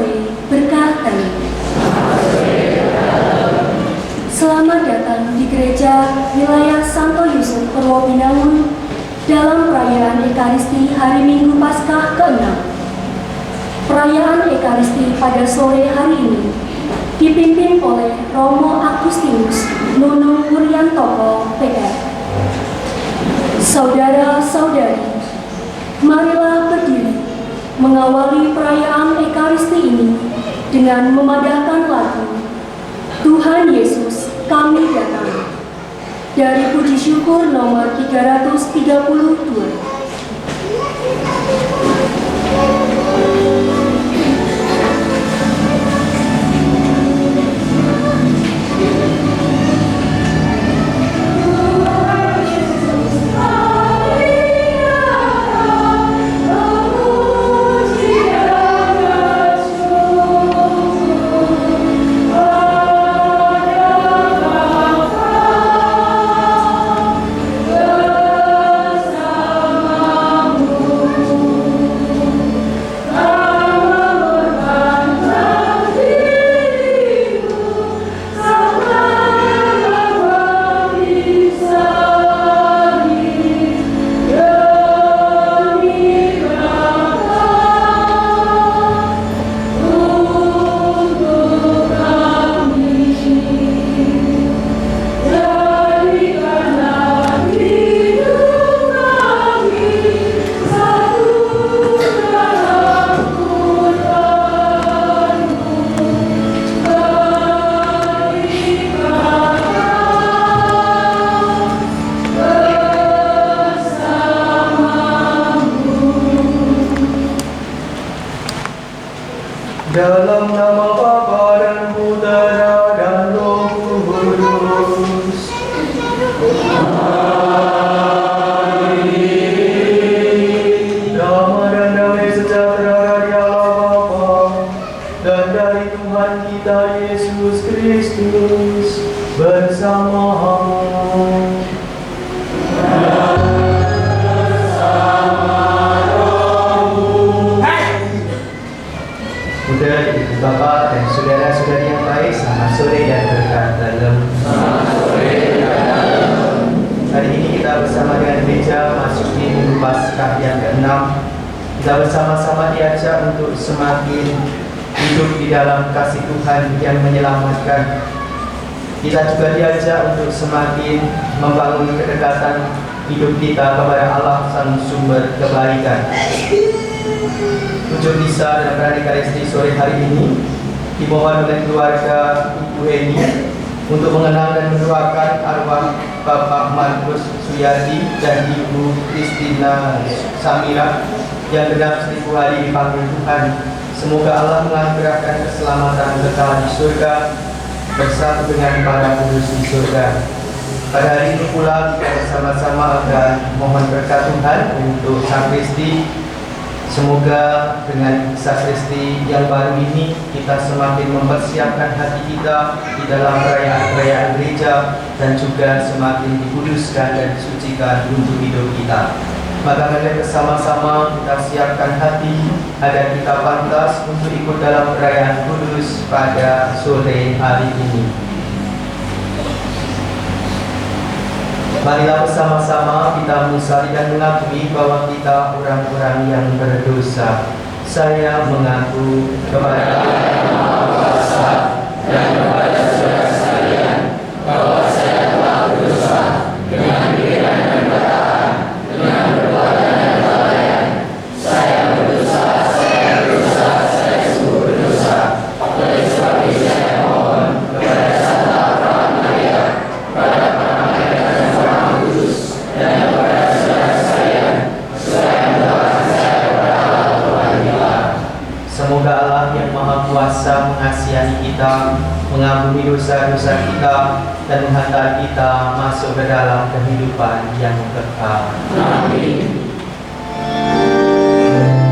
sore berkah dan selamat datang di gereja wilayah Santo Yusuf Purwobinangun dalam perayaan Ekaristi hari Minggu Paskah ke-6. Perayaan Ekaristi pada sore hari ini dipimpin oleh Romo Agustinus Nunung Wuryantoko PR. Saudara-saudari, marilah berdiri mengawali perayaan Ekaristi ini dengan memadahkan lagu Tuhan Yesus Kami Datang dari puji syukur nomor 332. Dalam nama Bapa dan Putera dan Roh Kudus. Amin. Damai dan damai sejahtera dari Allah Bapa dan dari Tuhan kita Yesus Kristus bersama. Bapak dan saudara-saudari yang baik, selamat sore dan berkah dalam. Hari ini kita bersama dengan gereja masuki Minggu Paskah yang ke-6. Kita bersama-sama diajak untuk semakin hidup di dalam kasih Tuhan yang menyelamatkan. Kita juga diajak untuk semakin membangun kedekatan hidup kita kepada Allah Sang Sumber Kebaikan. Tujuh misa dalam perayaan Ekaristi sore hari ini dimohon oleh keluarga Ibu Eni untuk mengenang dan mendoakan arwah Bapak Markus Suyadi dan Ibu Kristina Samira yang genap 1000 hari dipanggil Tuhan. Semoga Allah menganugerahkan keselamatan kekal di surga bersatu dengan para kudus di surga. Pada hari ini pula kita bersama-sama akan mohon berkat Tuhan untuk Sang Kristi. Semoga dengan sakristi yang baru ini kita semakin mempersiapkan hati kita di dalam perayaan-perayaan gereja dan juga semakin dikuduskan dan disucikan untuk hidup kita. Maka mari bersama-sama kita siapkan hati agar kita pantas untuk ikut dalam perayaan kudus pada sore hari ini. Marilah bersama-sama kita menyesali dan mengakui bahwa kita orang-orang yang berdosa. Saya mengaku kepada Yang Maha Kuasa dan kepada saudara sekalian bahwa saya telah berdosa dengan pikiran dan perkataan, dengan perbuatan dan kelalaian. Saya berdosa, saya sungguh berdosa. Oleh sebab itu saya mohon kepada Sang Maha Maria, kepada dan kepada saudara sekalian, supaya mendoakan saya kepada Allah Tuhan kita. Semoga Allah yang Maha Kuasa mengasihi kita, mengampuni dosa-dosa kita, dan menghantar kita masuk ke dalam kehidupan yang kekal. Amin. Amin.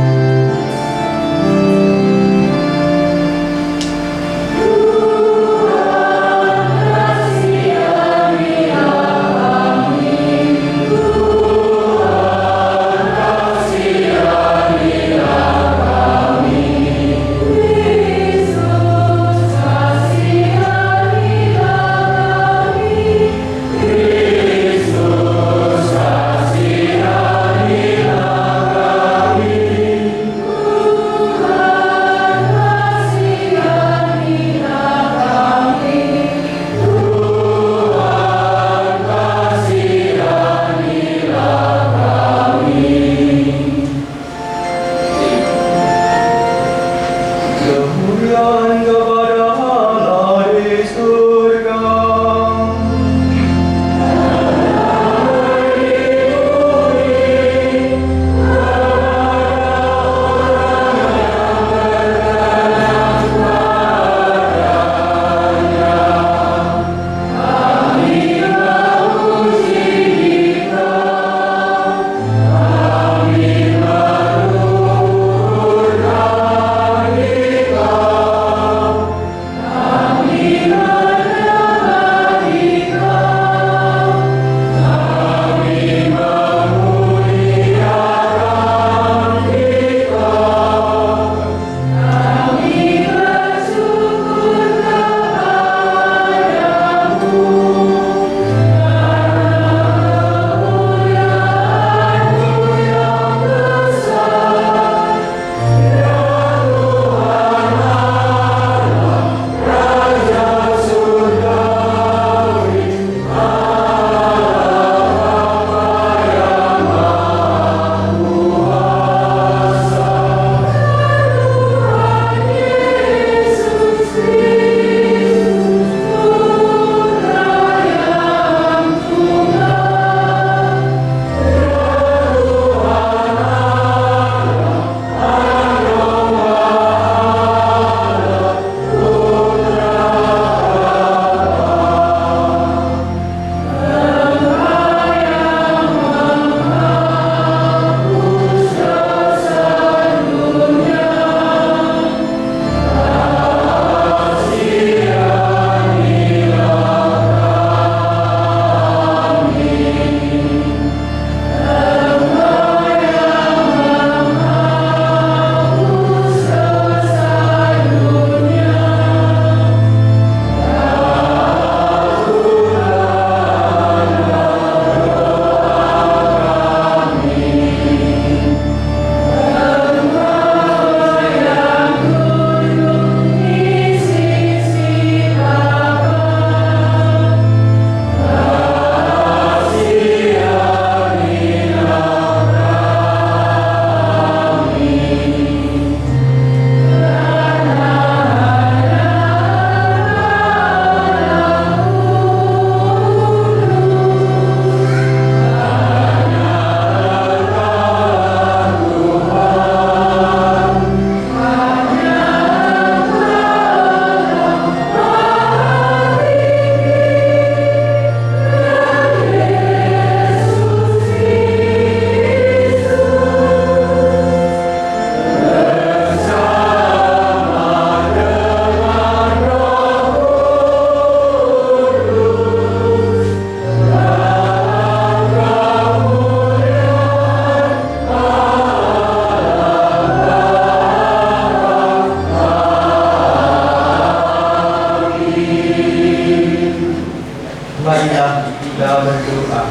kita berdoa.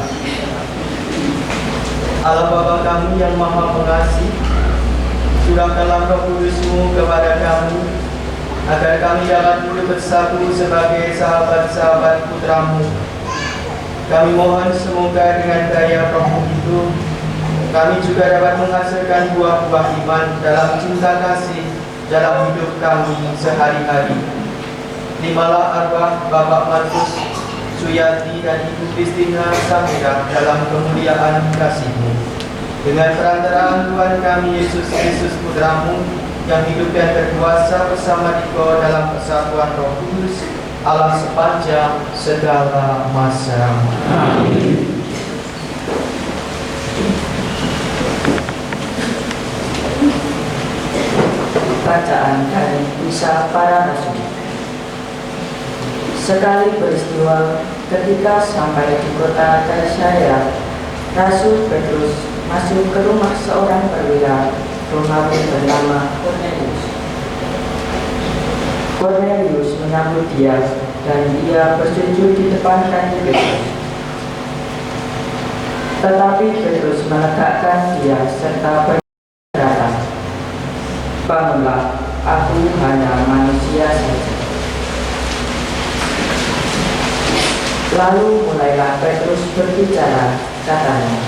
Allah Bapa kami yang Maha Pengasih, curahkanlah Roh Kudus-Mu kepada kami, agar kami dapat hidup bersatu sebagai sahabat-sahabat Putra-Mu. Kami mohon semoga dengan daya Roh-Mu itu, kami juga dapat menghasilkan buah-buah iman dalam cinta kasih dalam hidup kami sehari-hari. Terimalah arwah Bapak Markus Suyati dan Ibu Kristina Samira dalam kemuliaan kasih-Mu. Dengan perantaraan Tuhan kami Yesus Kristus Putra-Mu, yang hidup dan berkuasa bersama Dikau dalam persatuan Roh Kudus, Allah sepanjang segala masa. Amin. Bacaan dari Kisah Para Rasul. Sekali peristiwa ketika sampai di kota Kaisarea, Rasul Petrus masuk ke rumah seorang perwira Romawi bernama Cornelius. Cornelius menyambut dia dan dia bersujud di depan kaki Petrus. Tetapi Petrus menegakkan dia serta berkata, "Bangunlah, aku hanya manusia saja." Lalu mulailah Petrus berbicara, katanya,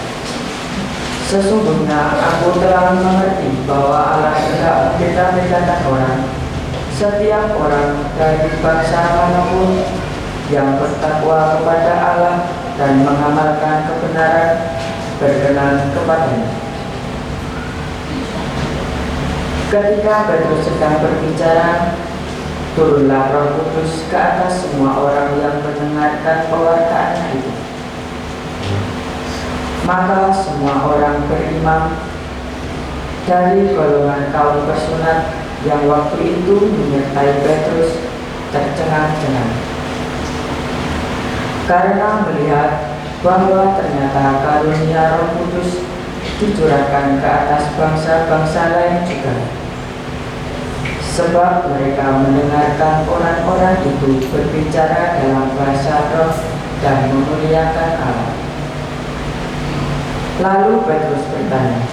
"Sesungguhnya aku telah mengerti bahwa Allah tidak membeda-bedakan orang. Setiap orang dari bangsa manapun yang bertakwa kepada Allah dan mengamalkan kebenaran berkenan kepadanya." Ketika Petrus sedang berbicara, turunlah Roh Kudus ke atas semua orang yang mendengarkan pewartaannya itu. Maka semua orang beriman dari golongan kaum bersunat yang waktu itu menyertai Petrus tercengang-cengang, karena melihat bahwa ternyata karunia Roh Kudus dicurahkan ke atas bangsa-bangsa lain juga. Sebab mereka mendengarkan orang-orang itu berbicara dalam bahasa roh dan memuliakan Allah. Lalu Petrus bertanya,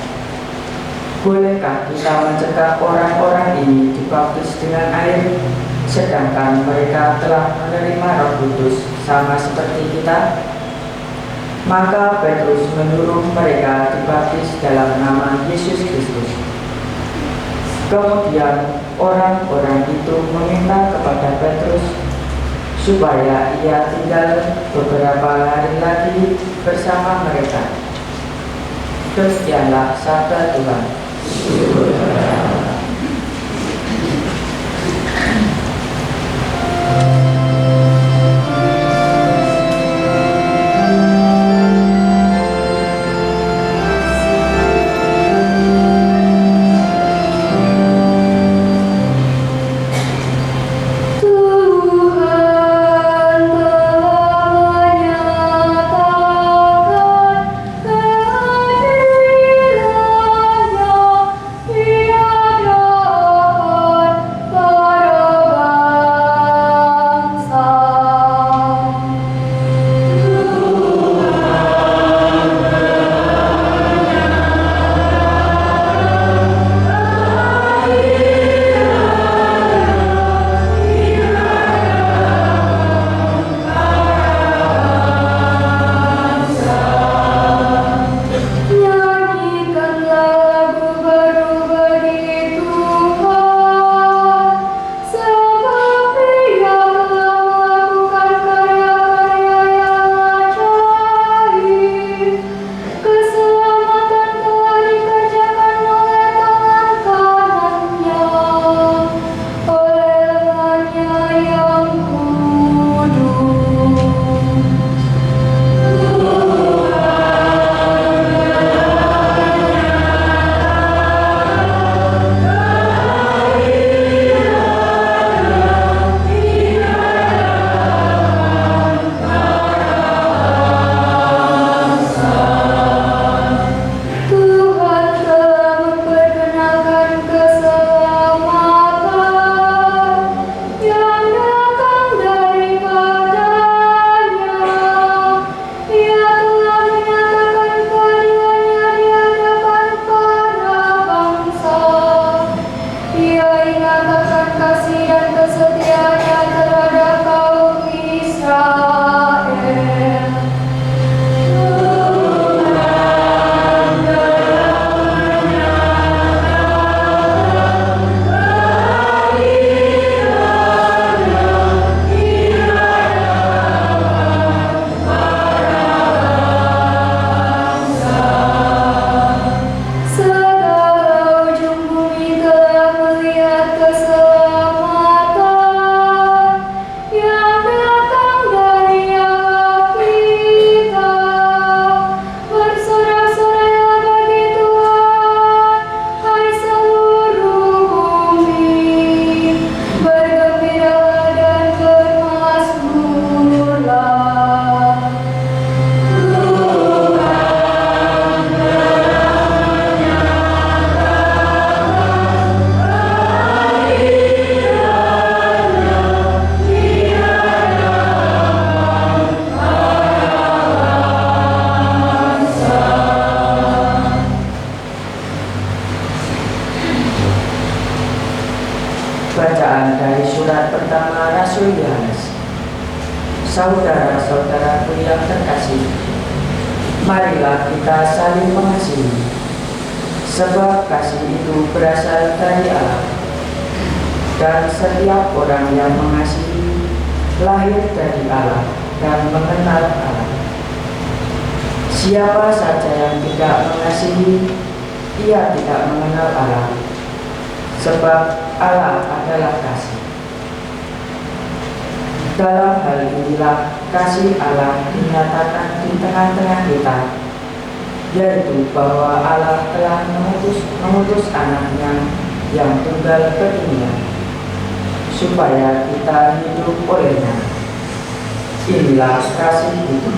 "Bolehkah kita mencegah orang-orang ini dibaptis dengan air, sedangkan mereka telah menerima Roh Kudus sama seperti kita?" Maka Petrus menyuruh mereka dibaptis dalam nama Yesus Kristus. Kemudian orang-orang itu meminta kepada Petrus supaya ia tinggal beberapa hari lagi bersama mereka. Demikianlah sabda Tuhan. Tuhan bersama Rasul Yohanes. Saudara-saudaraku yang terkasih, marilah kita saling mengasihi, sebab kasih itu berasal dari Allah. Dan setiap orang yang mengasihi lahir dari Allah dan mengenal Allah. Siapa saja yang tidak mengasihi, ia tidak mengenal Allah, sebab Allah adalah kasih. Dalam hal inilah kasih Allah dinyatakan di tengah-tengah kita, yaitu bahwa Allah telah mengutus anaknya yang tunggal ke dunia, supaya kita hidup olehnya. Inilah kasih itu.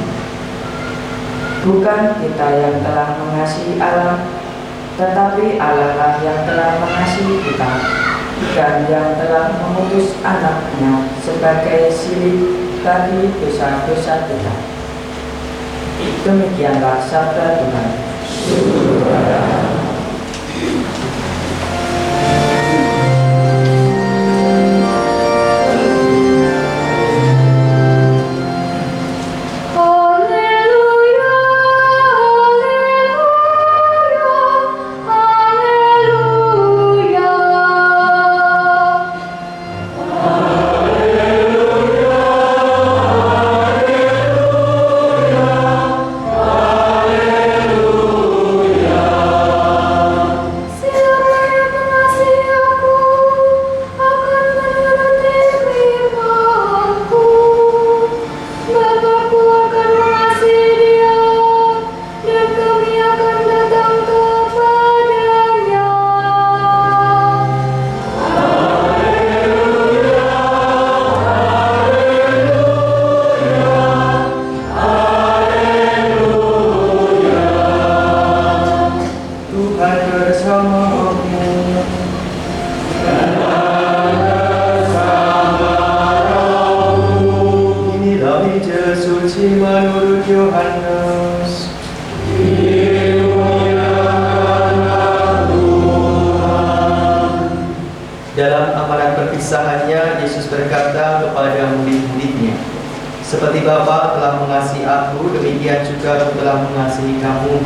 Bukan kita yang telah mengasihi Allah, tetapi Allah lah yang telah mengasihi kita, dan yang telah mengutus anaknya sebagai silih bagi dosa-dosa kita. Demikianlah sabda Tuhan. Dalam amalan perpisahannya, Yesus berkata kepada murid-muridnya, "Seperti Bapa telah mengasihi aku, demikian juga aku telah mengasihi kamu.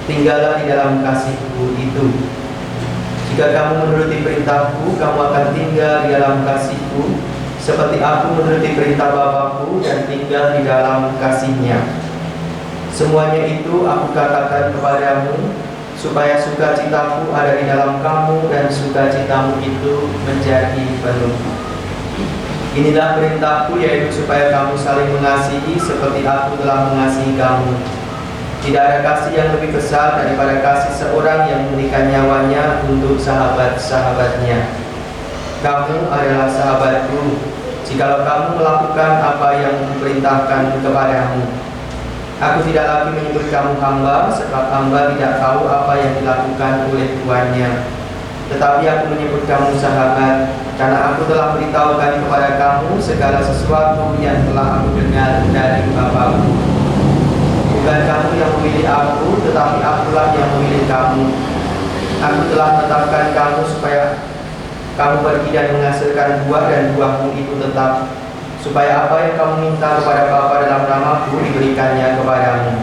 Tinggallah di dalam kasih-Ku itu. Jika kamu menuruti perintah-Ku, kamu akan tinggal di dalam kasih-Ku, seperti aku menuruti perintah Bapa-Ku dan tinggal di dalam kasih-Nya. Semuanya itu aku katakan kepadamu, supaya sukacitaku ada di dalam kamu dan sukacitamu itu menjadi penuh. Inilah perintahku, yaitu supaya kamu saling mengasihi seperti aku telah mengasihi kamu. Tidak ada kasih yang lebih besar daripada kasih seorang yang memberikan nyawanya untuk sahabat-sahabatnya. Kamu adalah sahabatku, jikalau kamu melakukan apa yang kuperintahkan kepadamu. Aku tidak lagi menyebut kamu hamba, sebab hamba tidak tahu apa yang dilakukan oleh tuannya. Tetapi aku menyebut kamu sahabat, karena aku telah beritahukan kepada kamu segala sesuatu yang telah aku dengar dari Bapa-Ku. Bukan kamu yang memilih aku, tetapi akulah yang memilih kamu. Aku telah menetapkan kamu supaya kamu pergi dan menghasilkan buah, dan buahmu itu tetap, supaya apa yang kamu minta kepada Bapa dalam nama-Ku diberikannya kepadamu.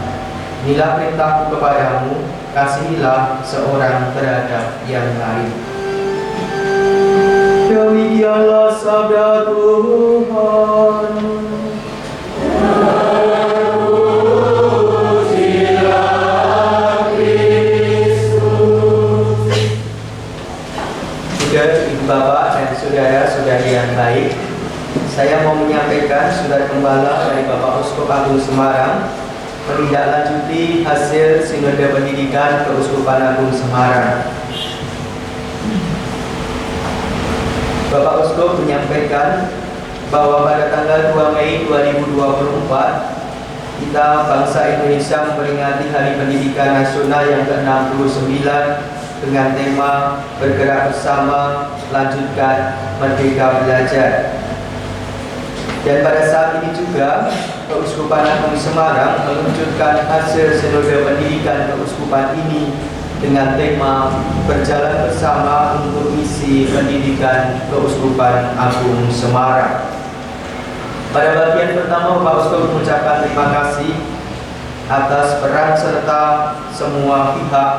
Inilah perintahku kepadamu, kasihilah seorang terhadap yang lain." Demikianlah sabda Tuhan. Juga Ibu Bapak dan saudara-saudari yang baik, saya mau menyampaikan surat gembala dari Bapak Uskup Agung Semarang menindaklanjuti hasil Sinode Pendidikan Keuskupan Agung Semarang. Bapak Uskup menyampaikan bahwa pada tanggal 2 Mei 2024 kita bangsa Indonesia memperingati Hari Pendidikan Nasional yang ke-69 dengan tema Bergerak Bersama, Lanjutkan Merdeka Belajar. Dan pada saat ini juga Keuskupan Agung Semarang meluncurkan hasil Sinode Pendidikan Keuskupan ini dengan tema Berjalan Bersama untuk Misi Pendidikan Keuskupan Agung Semarang. Pada bagian pertama, Bapak Uskup mengucapkan terima kasih atas peran serta semua pihak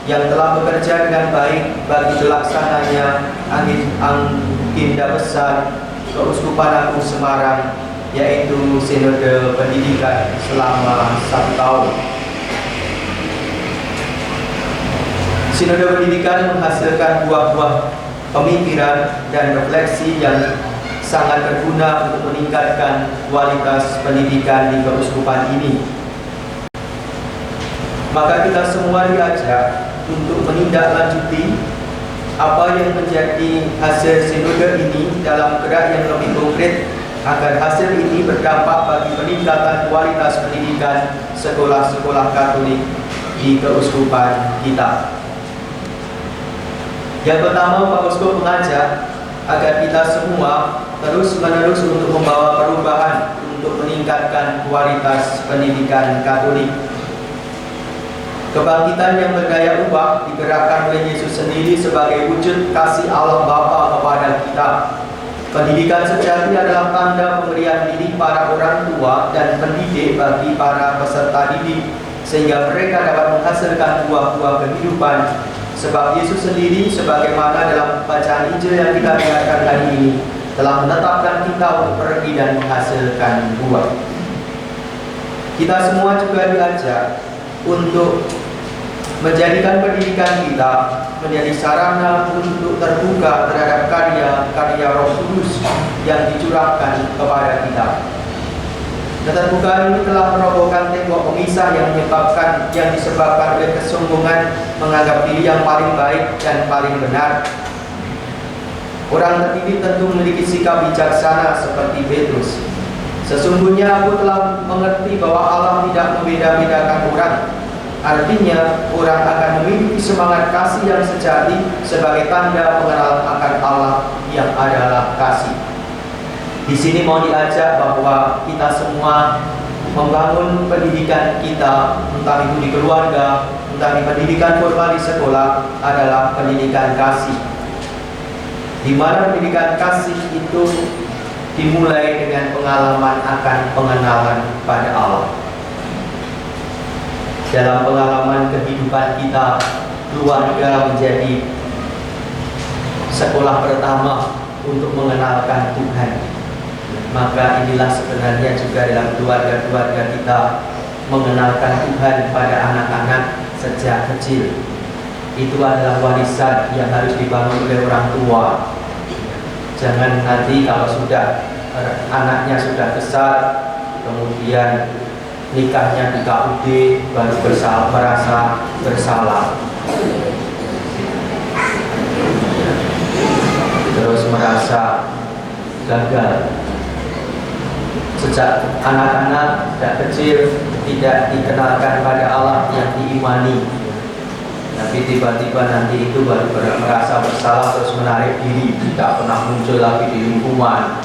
yang telah bekerja dengan baik bagi terlaksananya agenda besar Keuskupan Agung Semarang, yaitu Sinode Pendidikan selama 1 tahun. Sinode Pendidikan menghasilkan buah-buah pemikiran dan refleksi yang sangat berguna untuk meningkatkan kualitas pendidikan di keuskupan ini. Maka kita semua diajak untuk menindaklanjuti apa yang menjadi hasil sinode ini dalam gerak yang lebih konkret, agar hasil ini berdampak bagi peningkatan kualitas pendidikan sekolah-sekolah Katolik di keuskupan kita. Yang pertama, Pak Uskup mengajak agar kita semua terus-menerus untuk membawa perubahan untuk meningkatkan kualitas pendidikan Katolik. Kebangkitan yang berdaya ubah digerakkan oleh Yesus sendiri sebagai wujud kasih Allah Bapa kepada kita. Pendidikan sejati adalah tanda pemberian diri para orang tua dan pendidik bagi para peserta didik, sehingga mereka dapat menghasilkan buah-buah kehidupan. Sebab Yesus sendiri, sebagaimana dalam bacaan Injil yang kita dengarkan hari ini, telah menetapkan kita untuk pergi dan menghasilkan buah. Kita semua juga diajak untuk menjadikan pendidikan kita menjadi sarana untuk terbuka terhadap karya Roh Kudus yang dicurahkan kepada kita. Keterbukaan ini telah merobohkan tembok pemisah yang disebabkan oleh kesombongan menganggap diri yang paling baik dan paling benar. Orang terdidik tentu memiliki sikap bijaksana seperti Petrus. Sesungguhnya aku telah mengerti bahwa Allah tidak membeda-bedakan orang. Artinya, orang akan memiliki semangat kasih yang sejati sebagai tanda pengenalan akan Allah yang adalah kasih. Di sini mau diajak bahwa kita semua membangun pendidikan kita, entah itu di keluarga, entah di pendidikan formal di sekolah, adalah pendidikan kasih. Di mana pendidikan kasih itu dimulai dengan pengalaman akan pengenalan pada Allah. Dalam pengalaman kehidupan kita, keluarga menjadi sekolah pertama untuk mengenalkan Tuhan. Maka inilah sebenarnya juga dalam keluarga-keluarga kita mengenalkan Tuhan pada anak-anak sejak kecil. Itu adalah warisan yang harus dibangun oleh orang tua. Jangan nanti kalau anaknya sudah besar, kemudian nikahnya di KUD baru merasa bersalah, terus merasa gagal. Sejak anak-anak sejak kecil tidak dikenalkan pada Allah yang diimani, tapi tiba-tiba nanti itu baru merasa bersalah, terus menarik diri, tidak pernah muncul lagi di lingkungan,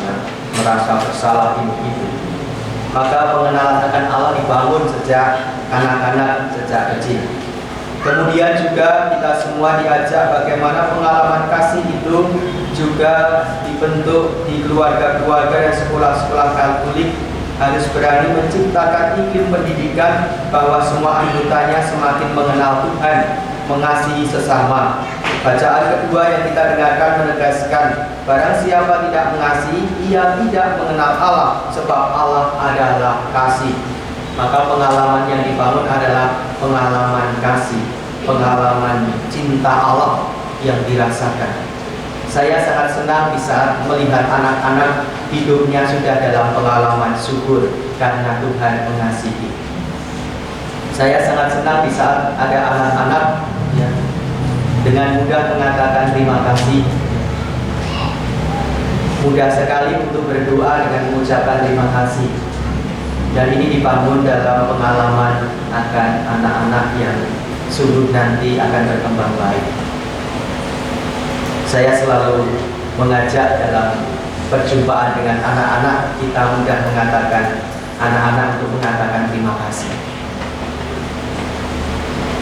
merasa bersalah itu. Maka pengenalan akan Allah dibangun sejak anak-anak sejak kecil. Kemudian juga kita semua diajak bagaimana pengalaman kasih itu juga dibentuk di keluarga-keluarga dan sekolah-sekolah Katolik, harus berani menciptakan iklim pendidikan bahwa semua anggotanya semakin mengenal Tuhan, mengasihi sesama. Bacaan kedua yang kita dengarkan menegaskan, barang siapa tidak mengasihi, ia tidak mengenal Allah, sebab Allah adalah kasih. Maka pengalaman yang dibangun adalah pengalaman kasih, pengalaman cinta Allah yang dirasakan. Saya sangat senang bisa melihat anak-anak hidupnya sudah dalam pengalaman syukur karena Tuhan mengasihi. Saya sangat senang bisa ada anak-anak dengan mudah mengatakan terima kasih. Mudah sekali untuk berdoa dengan mengucapkan terima kasih. Dan ini dibangun dalam pengalaman akan anak-anak yang sungguh nanti akan berkembang baik. Saya selalu mengajak dalam perjumpaan dengan anak-anak, kita mudah mengatakan anak-anak untuk mengatakan terima kasih.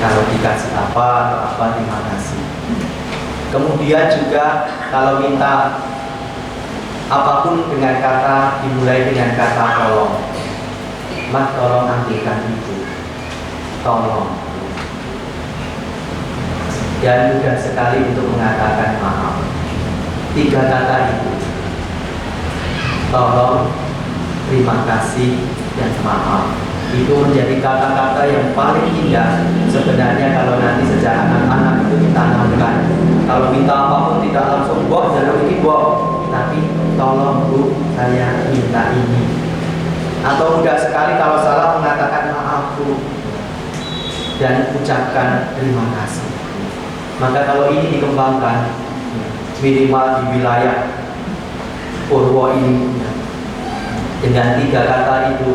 Kalau dikasih apa atau apa, terima kasih. Kemudian juga kalau minta Apapun dengan kata dimulai dengan kata tolong. Mas tolong ambilkan itu. Tolong. Dan mudah sekali untuk mengatakan maaf. 3 kata itu. Tolong, terima kasih, dan maaf. Itu menjadi kata-kata yang paling indah sebenarnya kalau nanti sejak anak-anak itu ditanamkan. Kalau minta apapun tidak langsung buat, jangan bikin buat, tapi tolong Bu, saya minta ini. Atau mudah sekali kalau salah mengatakan maaf Bu, dan ucapkan terima kasih. Maka kalau ini dikembangkan minimal di wilayah Purwo ini dengan 3 kata itu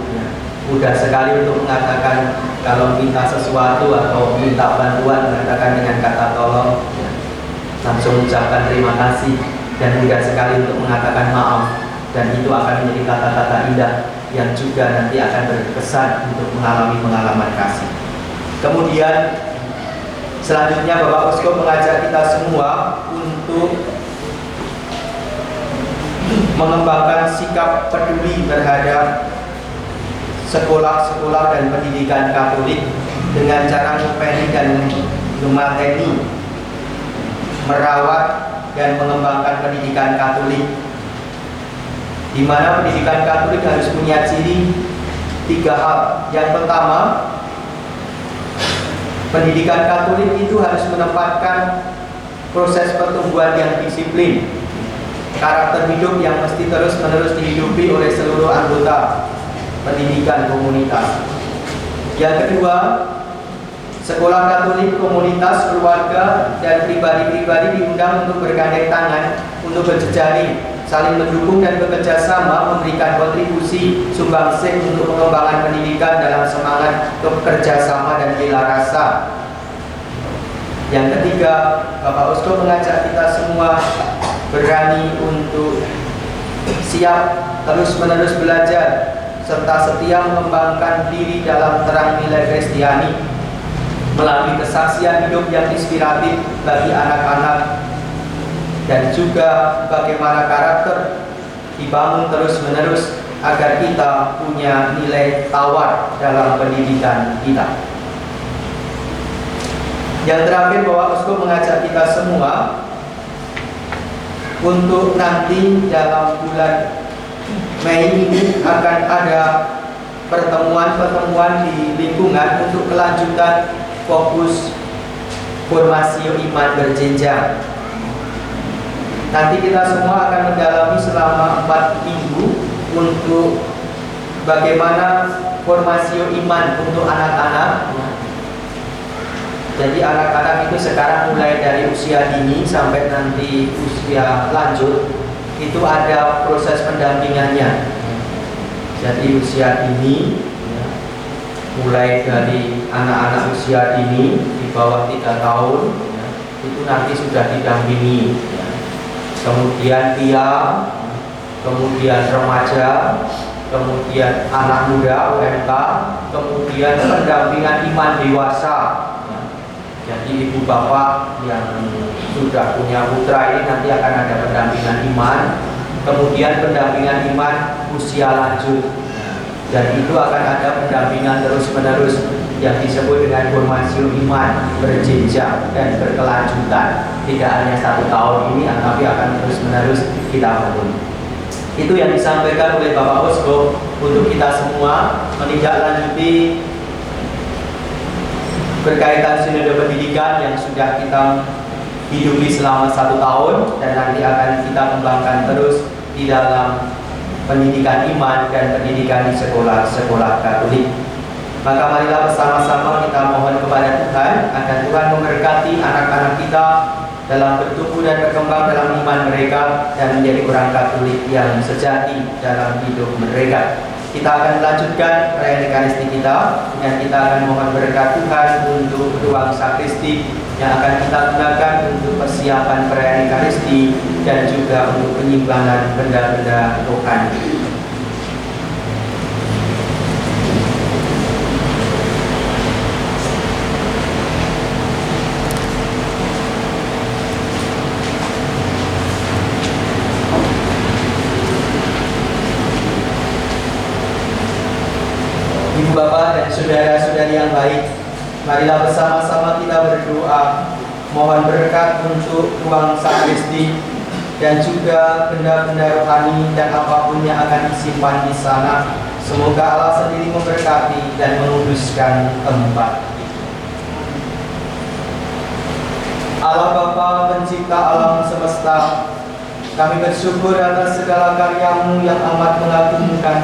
mudah sekali untuk mengatakan kalau minta sesuatu atau minta bantuan mengatakan dengan kata tolong, langsung ucapkan terima kasih, dan mudah sekali untuk mengatakan maaf, dan itu akan menjadi kata-kata indah yang juga nanti akan berkesan untuk mengalami pengalaman kasih. Kemudian selanjutnya Bapak Uskup mengajak kita semua untuk mengembangkan sikap peduli terhadap sekolah-sekolah dan pendidikan Katolik dengan cara ngupeni dan ngemateni, merawat dan mengembangkan pendidikan Katolik, di mana pendidikan Katolik harus punya ciri 3 hal. Yang pertama, pendidikan Katolik itu harus menempatkan proses pertumbuhan yang disiplin, karakter hidup yang mesti terus-menerus dihidupi oleh seluruh anggota pendidikan komunitas. Yang kedua, sekolah Katolik, komunitas, keluarga, dan pribadi-pribadi diundang untuk bergandeng tangan, untuk berjejaring, saling mendukung dan bekerja sama, memberikan kontribusi sumbangsih untuk pengembangan pendidikan dalam semangat kerjasama dan bela rasa. Yang ketiga, Bapak Uskup mengajak kita semua berani untuk siap terus-menerus belajar serta setia mengembangkan diri dalam terang nilai Kristiani melalui kesaksian hidup yang inspiratif bagi anak-anak, dan juga bagaimana karakter dibangun terus-menerus agar kita punya nilai tawar dalam pendidikan kita. Yang terakhir, Bapak Uskup mengajak kita semua untuk nanti dalam bulan Mei ini akan ada pertemuan-pertemuan di lingkungan untuk kelanjutan fokus formasi iman berjenjang. Nanti kita semua akan mendalami selama 4 minggu untuk bagaimana formasi iman untuk anak-anak. Jadi anak-anak itu sekarang mulai dari usia dini sampai nanti usia lanjut itu ada proses pendampingannya. Jadi usia dini mulai dari anak-anak usia dini di bawah 3 tahun itu nanti sudah didampingi. Kemudian dia, kemudian remaja, kemudian anak muda UMK, kemudian pendampingan iman dewasa. Jadi ibu bapak yang sudah punya putra ini nanti akan ada pendampingan iman, kemudian pendampingan iman usia lanjut, dan itu akan ada pendampingan terus-menerus yang disebut dengan formasi iman berjenjang dan berkelanjutan. Tidak hanya 1 tahun ini, tapi akan terus-menerus kita bangun. Itu yang disampaikan oleh Bapak Uskup untuk kita semua menindaklanjuti berkaitan sinode pendidikan yang sudah kita hidupi selama 1 tahun, dan nanti akan kita kembangkan terus di dalam pendidikan iman dan pendidikan di sekolah-sekolah Katolik. Maka marilah bersama-sama kita mohon kepada Tuhan agar Tuhan memberkati anak-anak kita dalam bertumbuh dan berkembang dalam iman mereka dan menjadi orang Katolik yang sejati dalam hidup mereka. Kita akan melanjutkan perayaan Ekaristi kita, dan kita akan mohon berkat Tuhan untuk ruang sakristi yang akan kita gunakan untuk persiapan perayaan Ekaristi dan juga untuk penyimpanan benda-benda rohani. Ibu bapak dan saudara-saudari yang baik, marilah bersama-sama kita berdoa, mohon berkat untuk ruang sakristi dan juga benda-benda rohani dan apapun yang akan disimpan di sana. Semoga Allah sendiri memberkati dan menguduskan tempat. Allah Bapa pencipta alam semesta, kami bersyukur atas segala karya-Mu yang amat mengagumkan.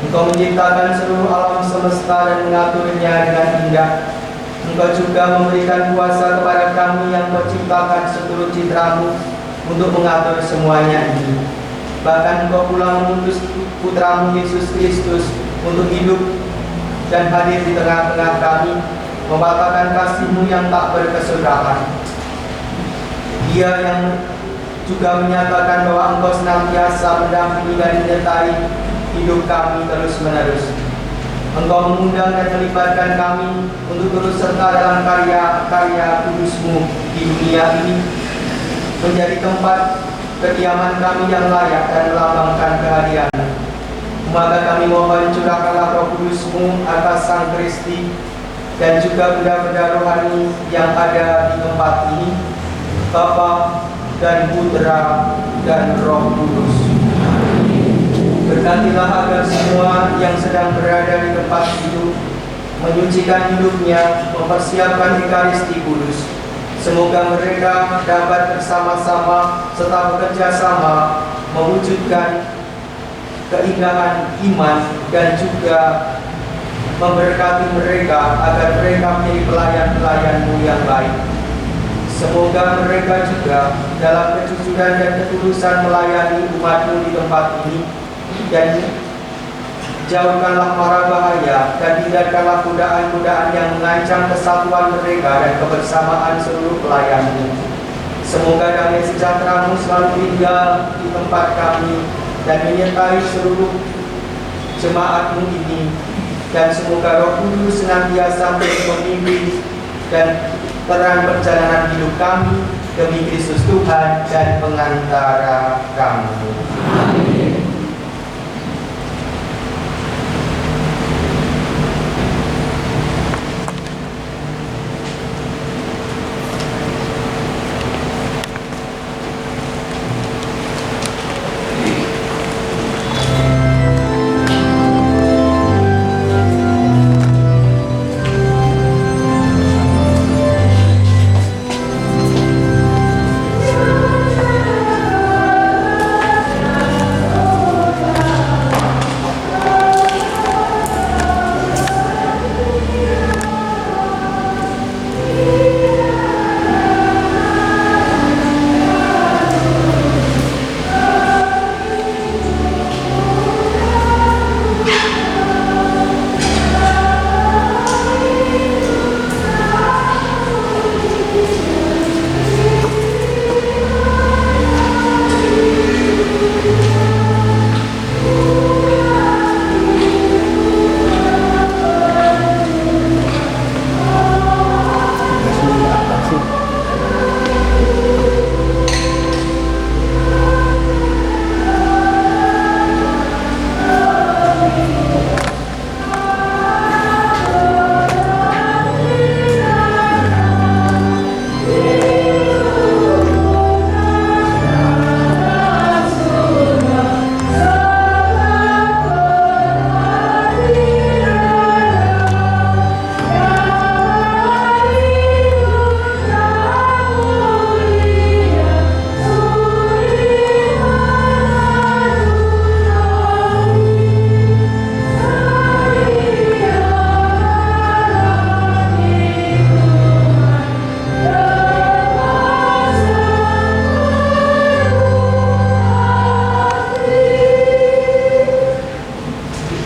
Engkau menciptakan seluruh alam semesta dan mengaturnya dengan indah. Engkau juga memberikan kuasa kepada kami yang menciptakan seturut citra-Mu untuk mengatur semuanya ini. Bahkan Engkau pula mengutus Putra-Mu Yesus Kristus untuk hidup dan hadir di tengah-tengah kami, mematakan kasih-Mu yang tak berkesudahan. Dia yang juga menyatakan bahwa Engkau senantiasa mendampingi dan menyertai hidup kami terus-menerus. Engkau mengundang dan melibatkan kami untuk turut serta dalam karya-karya kudus-Mu di dunia ini, menjadi tempat kediaman kami yang layak dan melambangkan kehadiran-Mu. Maka kami mohon curahkanlah Roh Kudus-Mu atas Sang Kristi dan juga benda-benda rohani yang ada di tempat ini, Bapa dan Putra dan Roh Kudus. Berkatilah agar semua yang sedang berada di tempat itu menyucikan hidupnya, mempersiapkan Ekaristi Kudus. Semoga mereka dapat bersama-sama serta bekerja sama mewujudkan keindahan iman dan juga memberkati mereka agar mereka menjadi pelayan-pelayan-Mu yang baik. Semoga mereka juga dalam kejujuran dan ketulusan melayani umat-Mu di tempat ini, dan jauhkanlah mara bahaya dan hindarkanlah godaan-godaan yang mengancam kesatuan mereka dan kebersamaan seluruh pelayan-Mu. Semoga damai sejahtera-Mu selalu tinggal di tempat kami dan menyertai seluruh jemaat-Mu ini, dan semoga Roh Kudus senantiasa memimpin dan terang perjalanan hidup kami demi Kristus Tuhan dan pengantara kami. Amin.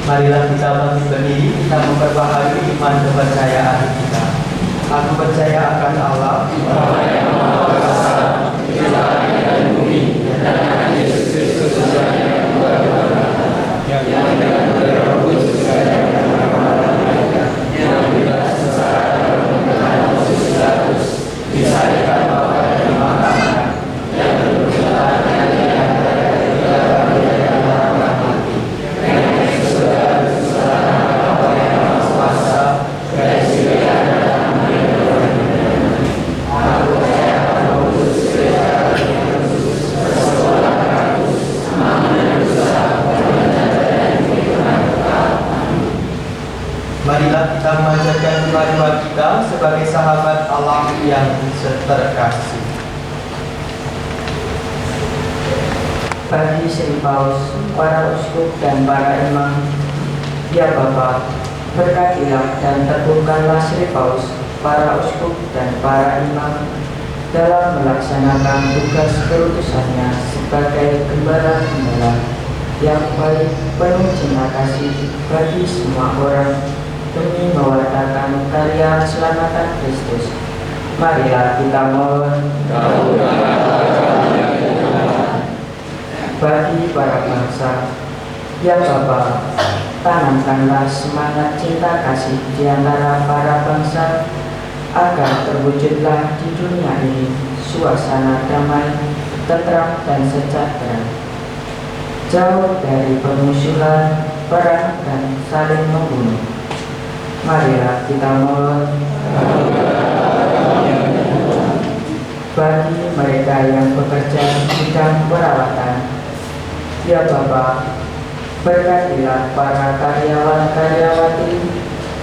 Marilah kita bangkit berdiri, kita memperbaharui iman kepercayaan kita. Aku percaya akan Allah, Bapa yang Maha Kuasa, Pencipta langit dan bumi, dan akan Yesus Kristus yang dengan Roh Kudus yang bebas secara dalam Kristus, disalibkan Bapa dan dimakamkan, yang berkuasa dengan Dia dan menerima kita sebagai sahabat Allah yang terkasih. Bagi Sri Paus, para uskup dan para imam, ya Bapa, berkatilah dan teguhkanlah Sri Paus, para uskup dan para imam dalam melaksanakan tugas keutusannya sebagai gembala-gembala yang baik, penuh cinta kasih bagi semua orang demi mewartakan karya keselamatan Kristus. Marilah kita mohon. Bagi para bangsa, ya Bapa, tanamkanlah semangat cinta kasih di antara para bangsa agar terwujudlah di dunia ini suasana damai, tentram dan sejahtera, jauh dari permusuhan, perang dan saling membunuh. Marilah kita mohon. Bagi mereka yang bekerja di bidang perawatan, ya Bapa, berkatilah para karyawan-karyawati,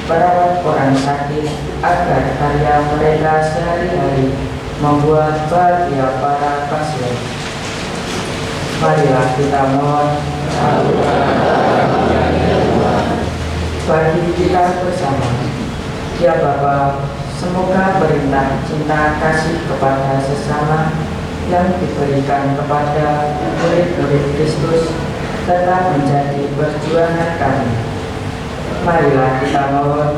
perawat orang sakit, agar karya mereka sehari-hari membuat bahagia para pasien. Marilah kita mohon. Bagi kita bersama, ya Bapa, semoga perintah cinta kasih kepada sesama yang diberikan kepada murid-murid Kristus tetap menjadi perjuangan kami. Marilah kita mohon.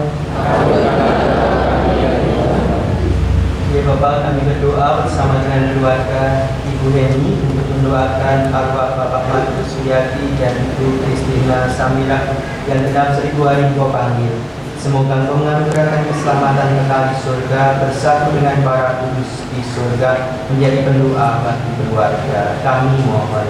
Ya Bapak, kami berdoa bersama dengan keluarga Ibu Heni untuk mendoakan arwah Bapak Markus Suyati dan Ibu Kristina Samira yang genap 1000 hari Engkau panggil. Semoga Engkau menganugerahkan keselamatan kekal di surga bersatu dengan para kudus di surga menjadi pendoa bagi keluarga. Kami mohon.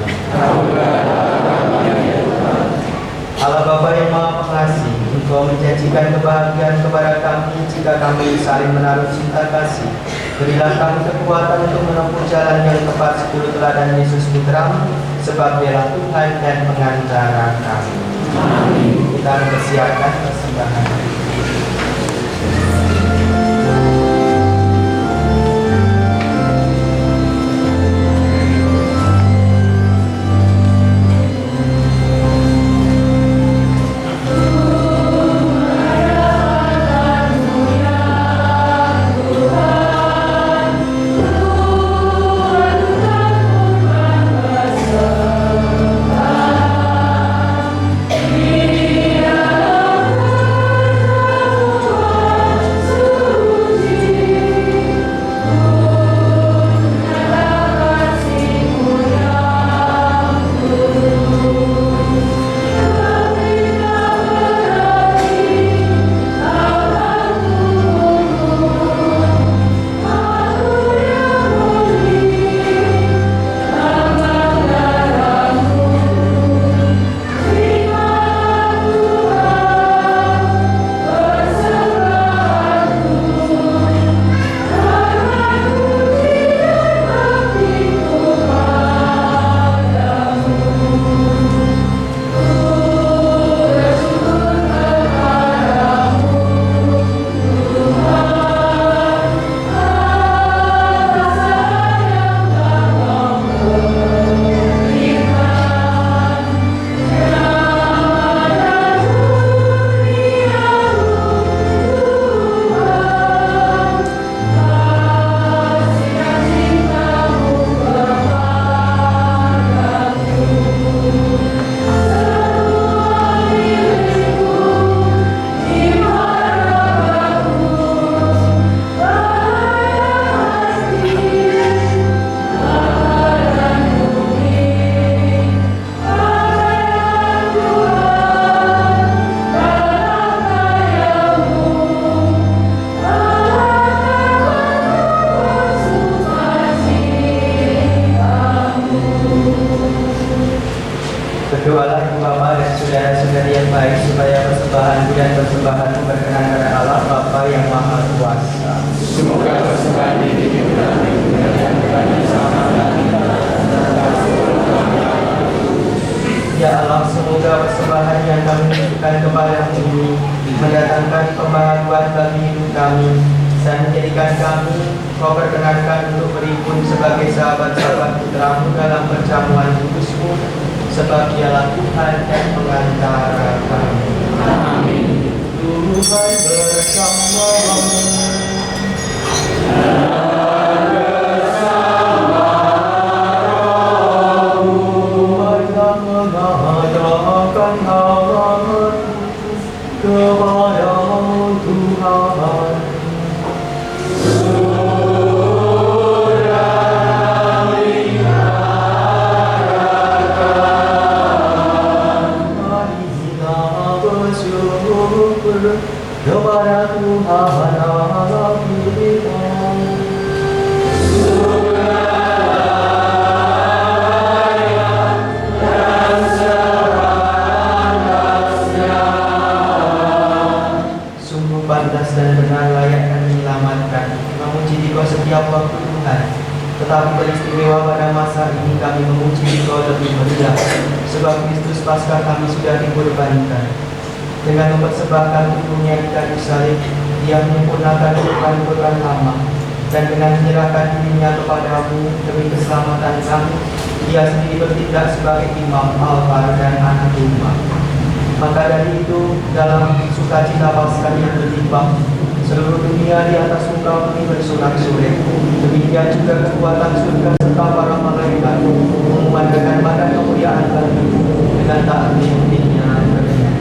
Allah Bapa yang Maha Pengasih, Engkau menjanjikan kebahagiaan kepada kami jika kami saling menaruh cinta kasih. Berilah kami kekuatan untuk menempuh jalan yang tepat seturut teladan Yesus Putramu, sebab Dialah Tuhan dan pengantara kami. Amin. Kita mempersiapkan persembahan. Berdoalah Ibu Bapa dan saudara-saudari yang baik supaya persembahanku dan persembahanmu berkenan kepada Allah Bapa yang Maha Kuasa. Semoga persembahan ini dimuliakan kepada sama. Ya Allah, semoga semoga persembahan yang kami tunjukkan kepadamu ini mendatangkan pembaharuan bagi hidup kami dan menjadikan kami kau perkenankan untuk berimpun sebagai sahabat-sahabat putramu dalam perjamuan kudusmu, sebab dialah Tuhan dan pengantara kami. Amin. Tuhan bersamamu. Mengadakan harapanku kepadamu Tuhan. Marilah bersyukur kepada Tuhan Allah kita. Sungguh pantas dan benar layak dan menyelamatkan, memuji Dikau setiap waktu Tuhan. Tetapi beristimewa pada masa ini kami memuji Dikau lebih meriah, sebab Kristus Paskah kami sudah dikorbankan. Dengan mempersembahkan tubuhnya di kayu salib, Dia menyempurnakan korban-korban lama, dan dengan menyerahkan dirinya kepadamu demi keselamatan kami, Dia sendiri bertindak sebagai imam, altar, dan anak domba. Maka dari itu, dalam sukacita Paskah yang berlimpah, seluruh dunia di atas muka bumi bersorak-sorai. Demikian juga kekuatan surga serta para malaikat mengumandangkan pada kemuliaan Bapa dengan taat diikutinya berdengar.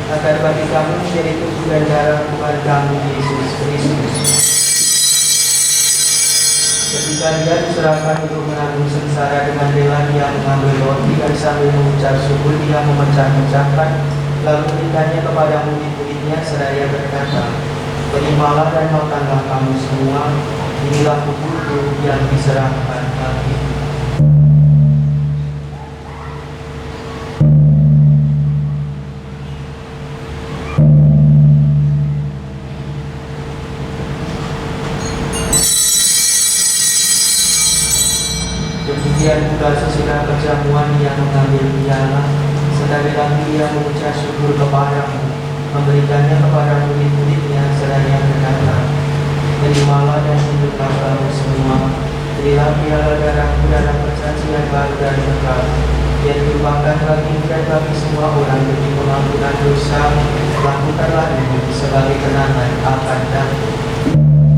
Agar bagi kami menjadi tubuh dan darah Tuhan kami Yesus Kristus. Ketika Dia diserahkan untuk menanggung sengsara, dengan rela Dia mengambil roti dan sambil mengucap syukur Dia memecah-mecahkan, lalu memberikannya kepada murid-muridnya seraya berkata, "Terimalah dan makanlah kamu semua, inilah tubuhku yang diserahkan bagimu." Demikian pula sesudah perjamuan Dia mengambil piala, sekali lagi Dia mengucap syukur kepadamu, memberikannya kepada murid-muridnya seraya berkata, "Terimalah dan minumlah kamu semua, inilah piala darahku dalam perjanjian baru dan kekal, yang dilupakan bagimu dan bagi semua orang demi pengampunan dosa. Lakukanlah ini sebagai kenangan akan aku." Amin.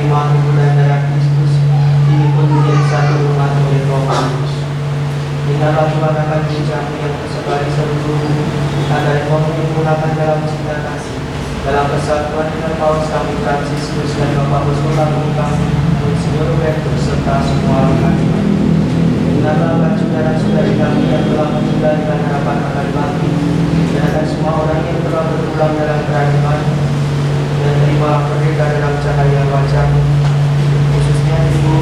menerima kemuliaan darah Kristus, ini pun menjadi satu umat oleh Roh Kudus. Inilah Tuhan akan pujamu yang tersebar di seluruh bumi, agar kau menyempurnakan dalam cinta kasih, dalam persatuan dengan Paus kami Fransiskus dan Bapak Bosco Agung kami, Monsignor Roberto serta semua umat. Inilah saudara-saudari kami yang telah meninggal dengan harapan akan bangkit, dan akan semua orang yang telah berpulang dalam kerajaan dan terima merdeka dalam cahaya wajahmu, khususnya Ibu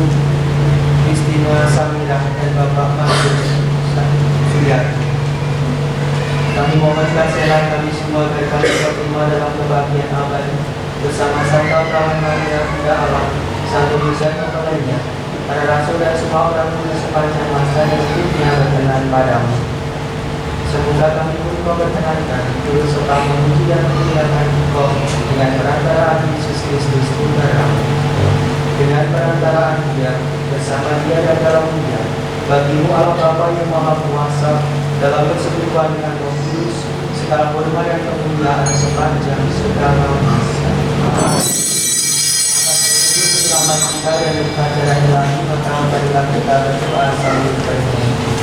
Kristina Samira dan Bapak Markus Suyati. Kami mohon kasihan kami semua agar kami terima dalam kebahagiaan abadi bersama Santa Perawan Maria Bunda Allah, Santo Yosef lainnya, para rasul dan semua orang kudus sepanjang masa yang hidupnya berkenan padamu. Semoga kami pun kau berkenankan turut serta memuji dan memuliakan Engkau dengan perantaraan Yesus Kristus Putramu, dengan perantaraan Dia bersama Dia dan dalam Dia, bagimu Allah Bapa yang Maha Kuasa, dalam persekutuan dengan Roh Kudus, segala hormat dan kemuliaan sepanjang segala masa. Atas selamat kita dan acara ilahi, maka marilah kita berdoa sambil bernyanyi.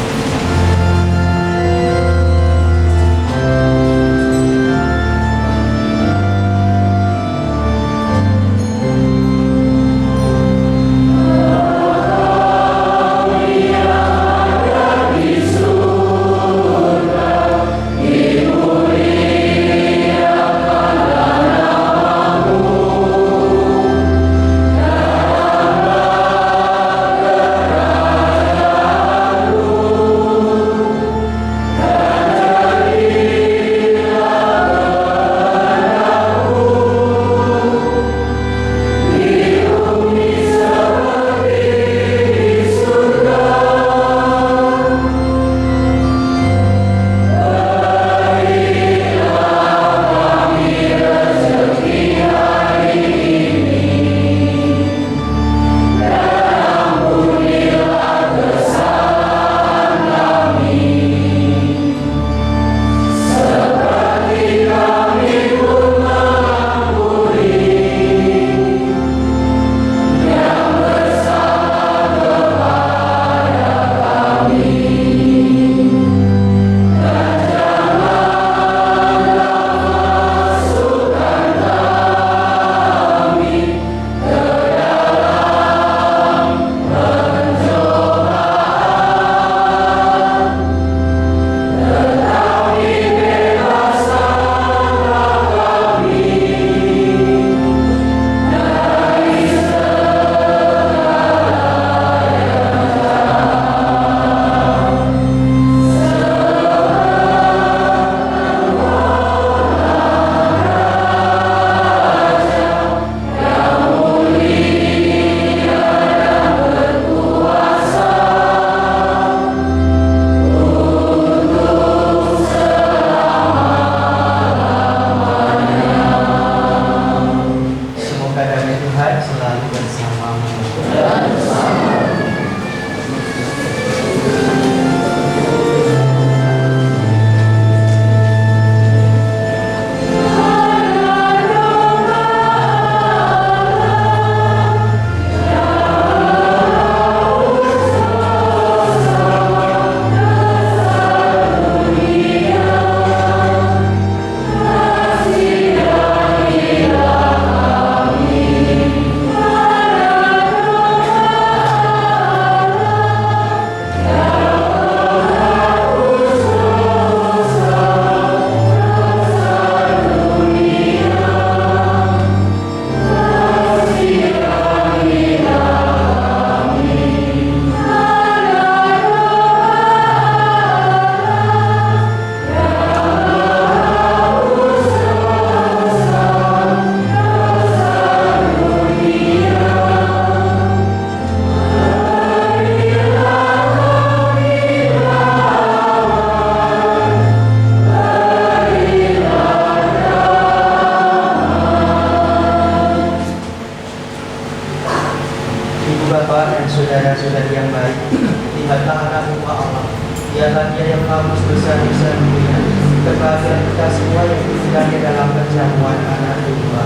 saudara-saudari yang baik, lihatlah anak umat Allah. Dialah Dia yang menghapus dosa-dosa dunia. Berbahagia kita semua yang diberikannya dalam perjamuan anak domba.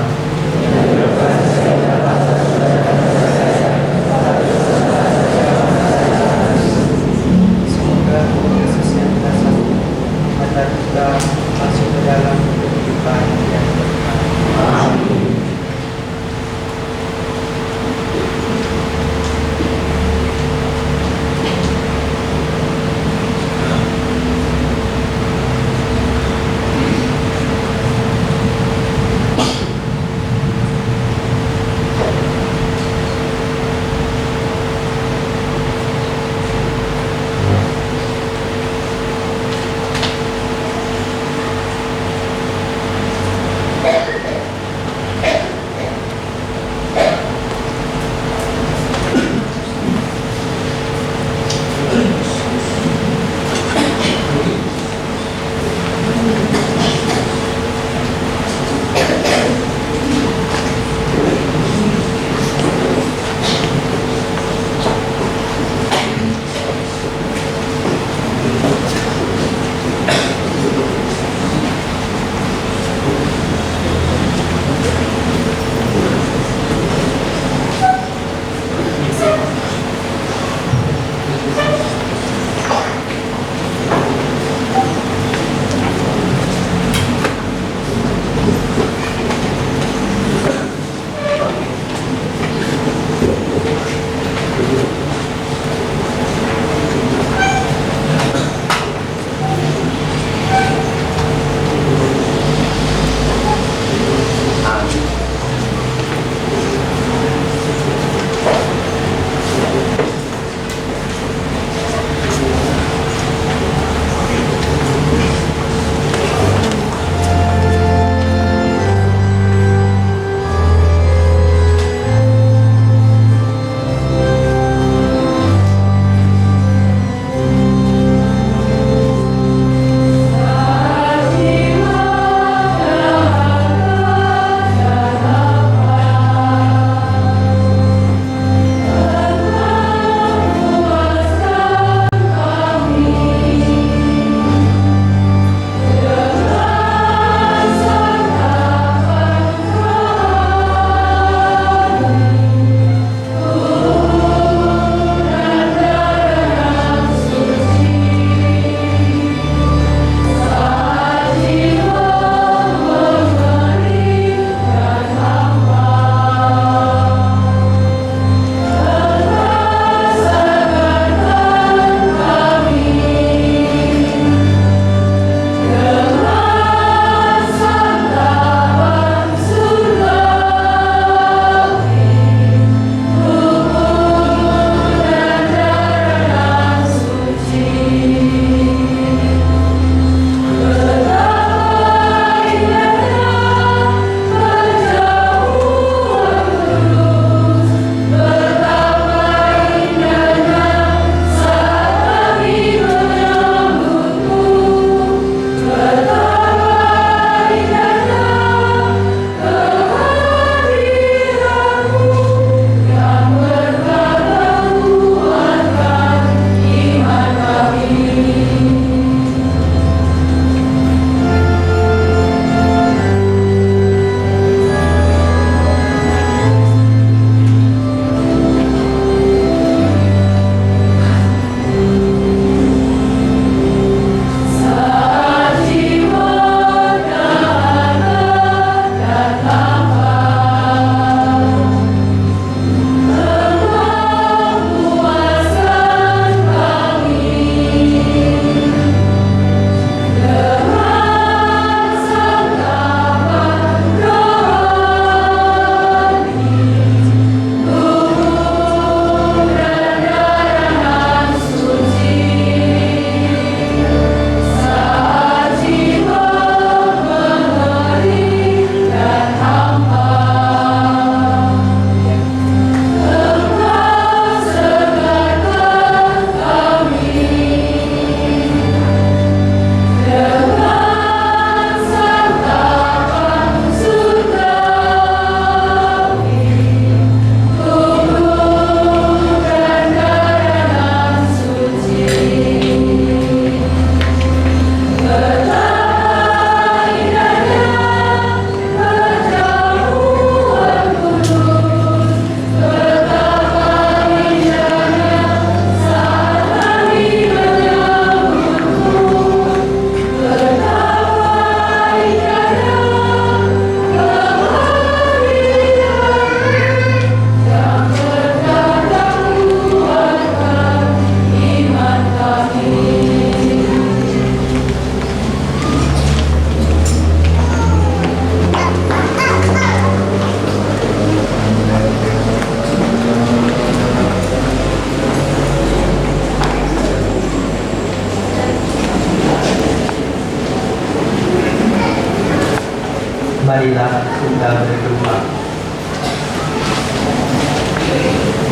Marilah kita berdoa.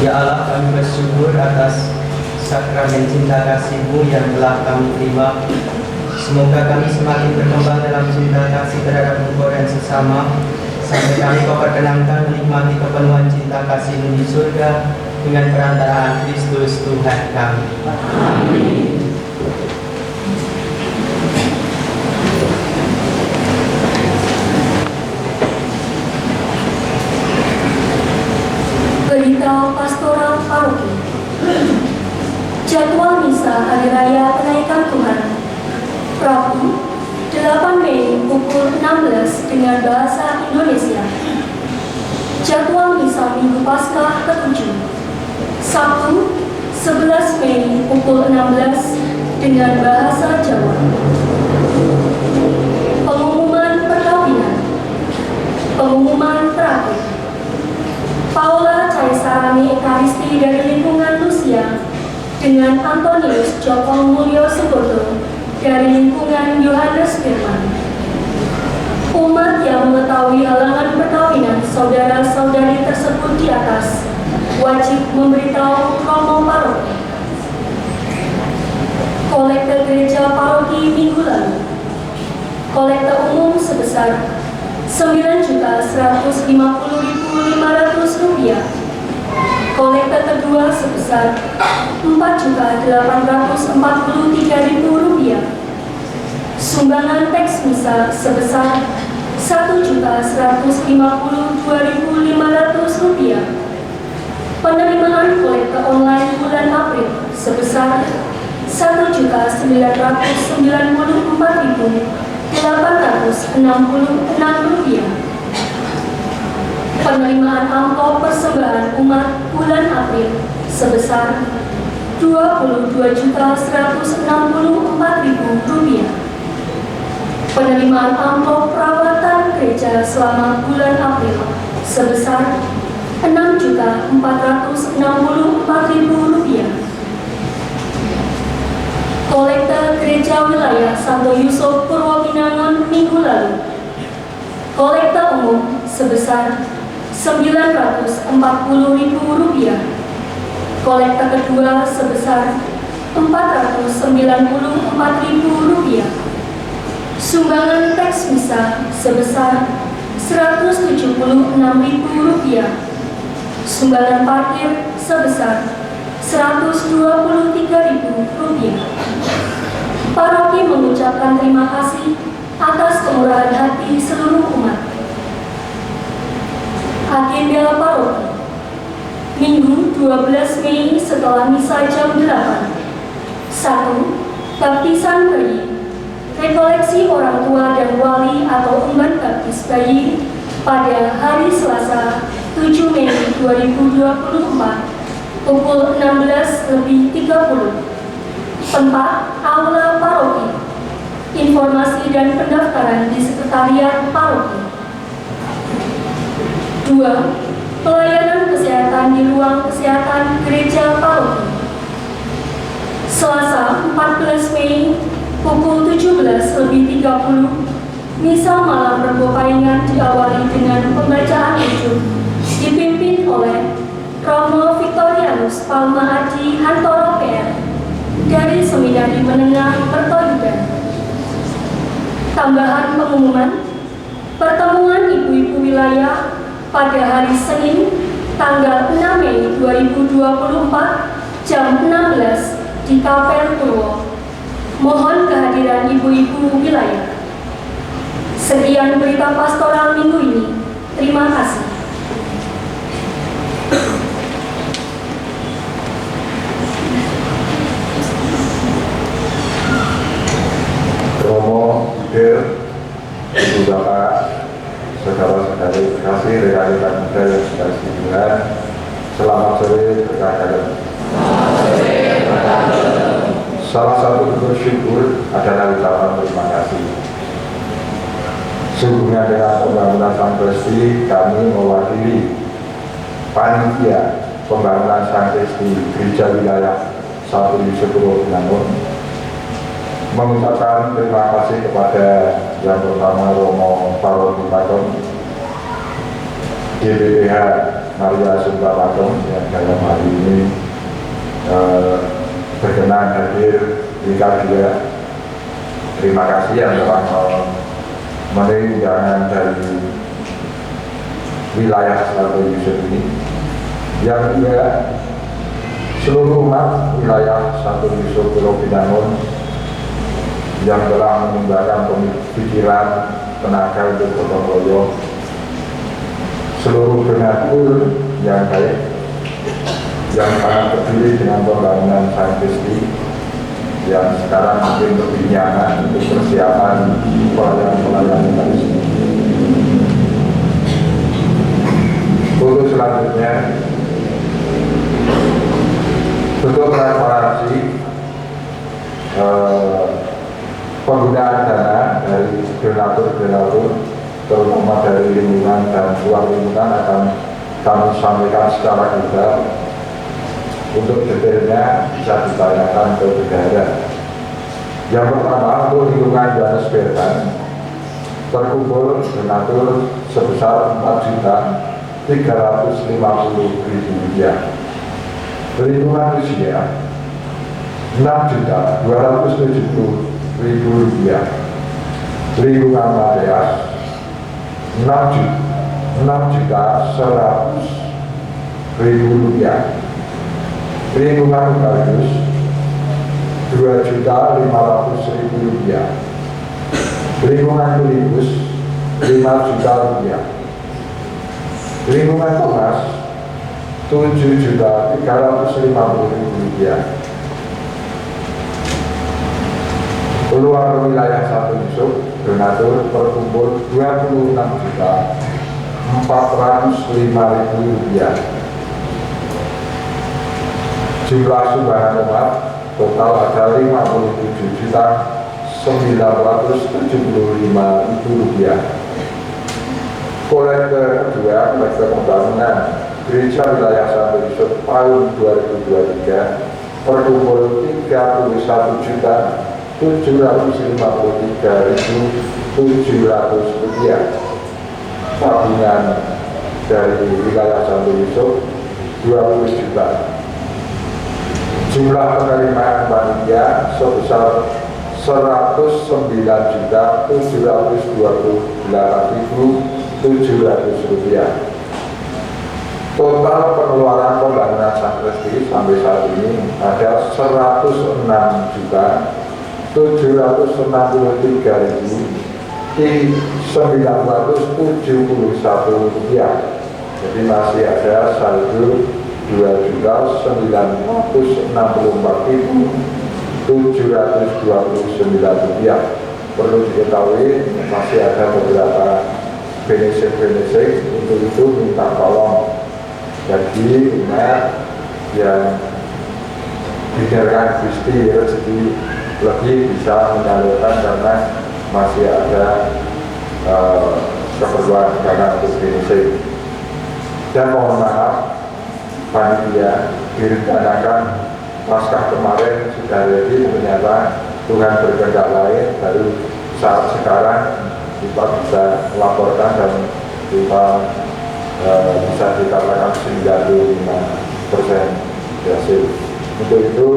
Ya Allah, kami bersyukur atas sakramen cinta kasih-Mu yang telah kami terima. Semoga kami semakin berkembang dalam cinta kasih terhadap Engkau dan sesama, sampai kami Kau perkenankan menikmati kepenuhan cinta kasih-Mu di surga dengan perantaraan Kristus Tuhan kami. Amin. Berita Pastoral Paroki. Jadwal Misa Hari Raya Kenaikan Tuhan Rabu 8 Mei pukul 16 dengan bahasa Indonesia. Jadwal Misa Minggu Paskah ke-7 Sabtu 11 Mei pukul 16 dengan bahasa Jawa. Pengumuman perkawinan. Pengumuman terakhir. Paula Caesarani Ekaristi dari lingkungan Lucia dengan Antonius Jokong Mulyo Suboto dari lingkungan Yohanes Firman. Umat yang mengetahui halangan perkawinan saudara-saudari tersebut di atas wajib memberitahu romo paroki. Kolekte gereja paroki minggu lalu. Kolekte umum sebesar Rp9.150.500. Kolekte kedua sebesar Rp4.843.000. Sumbangan teks misa sebesar Rp1.152.500. Penerimaan kolekte online bulan April sebesar Rp1.994.866. Penerimaan amplop persembahan umat bulan April sebesar Rp22.164.000. Penerimaan amplop perawatan gereja selama bulan April sebesar Rp6.464.000. Kolekte gereja wilayah Santo Yusuf Purwopinangun minggu lalu. Kolekte umum sebesar Rp940.000. Kolekte kedua sebesar Rp494.000. Sumbangan teks misa sebesar Rp176.000. Sumbangan parkir sebesar Rp123.000. Paroki mengucapkan terima kasih atas kemurahan hati seluruh umat. Agenda paroki Minggu 12 Mei setelah misa jam 8. 1. Baptisan bayi. Rekoleksi orang tua dan wali atau umban baptis bayi pada hari Selasa 7 Mei 2024 pukul 16.30. Tempat Aula Paroki. Informasi dan pendaftaran di Sekretariat Paroki. 2. Pelayanan kesehatan di ruang kesehatan Gereja Paroki. Selasa 14 Mei pukul 17.30, misa malam Rebo Paingan diawali dengan pembacaan ujuk dipimpin oleh Romo Victorianus Palma Adi Hantoro PR dari Seminari Menengah Kertoyudan. Tambahan pengumuman pertemuan ibu-ibu wilayah pada hari Senin tanggal 6 Mei 2024 jam 16 di Kapel Purwo. Mohon kehadiran ibu-ibu wilayah. Sekian berita pastoral minggu ini. Terima kasih. Romo, Ibu, Ibu Bapak, saudara-saudari kasih rekan-rekan muda yang sudah Tuhan. Selamat sore berkah dalam. Salah satu bersyukur adalah ucapan terima kasih. Sehubungan dengan pembangunan Sang Kristi, kami mewakili panitia pembangunan Sang Kristi Gereja Wilayah 1 Yusuf Purwopinangun mengucapkan terima kasih kepada yang pertama Romo Paroki Paton, GBPH Maria Sunda Paton yang dalam hari ini berkenan hadir di Kadia. Terima kasih yang telah memenuhi undangan dari wilayah Santo Yusuf ini. Yang juga seluruh umat wilayah Santo Yusuf Pulau Binangun yang telah menyumbangkan pikiran, tenaga untuk gotong royong, seluruh donatur yang baik, yang sangat peduli dengan pembangunan Sang Kristi, yang sekarang mungkin lebih nyaman untuk persiapan pelayanan Kristi. Untuk selanjutnya, bentuk transparansi penggunaan dana dari donatur-donatur terutama dari lingkungan dan luar lingkungan akan kami sampaikan secara global. Untuk detailnya bisa ditanyakan ke bendahara. Yang pertama, untuk lingkungan Yohanes Bertan terkumpul donatur sebesar 4.350.000 rupiah. Lingkungan Rusia 6.270.000 rupiah. Lingkungan Mateas 6.100.000 rupiah. Lingkungan Gardus 2.500.000 rupiah. Lingkungan Filipus 5 juta rupiah. Lingkungan Tunas 7.350.000 rupiah. Keluar wilayah Santo Yusuf, donatur terkumpul 26.405.000 rupiah. Jumlah sumbangan umat total ada 57.975.000 rupiah. Kolektor kedua, kolektor pembangunan Gereja Wilayah Santo Yusuf tahun 2023 terkumpul 31.753.700 rupiah. Tabungan dari wilayah Santo Yusuf 20 juta. Jumlah penerimaan panitia sebesar 109.728.700 rupiah. Total pengeluaran pembangunan Sang Kristi sampai saat ini ada 106.971 rupiah. Jadi masih ada saldo 2.964.729 rupiah. Perlu diketahui masih ada beberapa benefit untuk itu minta tolong bagi umat yang dinyatakan Kristi rezeki lebih bisa menyalurkan karena masih ada keperluan dana untuk benefit. Dan mohon maaf, panitia direncanakan Paskah kemarin sudah ready, ternyata Tuhan berkehendak lain, baru saat sekarang kita bisa melaporkan dan kita bisa dikatakan 95% berhasil. Untuk itu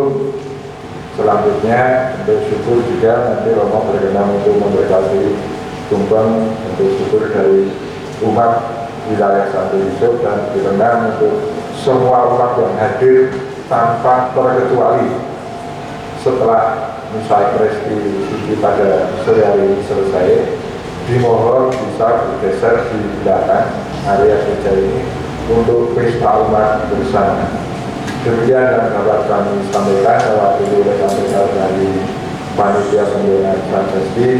selanjutnya untuk syukur juga nanti Romo berkenan untuk memberkati tumpeng untuk syukur dari umat wilayah Santo Yusuf dan berkenan untuk semua umat yang hadir tanpa terkecuali setelah misa Ekaristi pada sore hari ini selesai, dimohon bisa bergeser di belakang area gereja ini untuk pesta umat bersama. Demikian yang dapat kami sampaikan mewakili rekan-rekan dari panitia pembinaan Sang Kristi.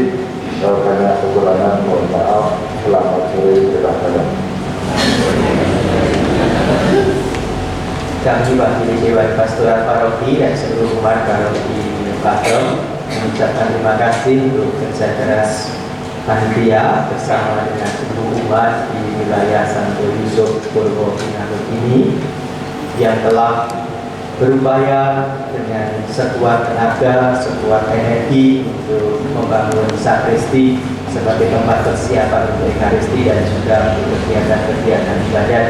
Banyak kekurangan, mohon maaf. Selamat sore, rekan-rekan. Kami wakili Dewan Pastoral Paroki dan seluruh umat Paroki Paton mengucapkan terima kasih untuk kerja keras panitia bersama dengan seluruh umat di wilayah Santo Yusuf Pulau Binangun ini yang telah berupaya dengan sekuat tenaga, sekuat energi untuk membangun sakristi sebagai tempat persiapan untuk Ekaristi dan juga untuk kegiatan-kegiatan ibadat.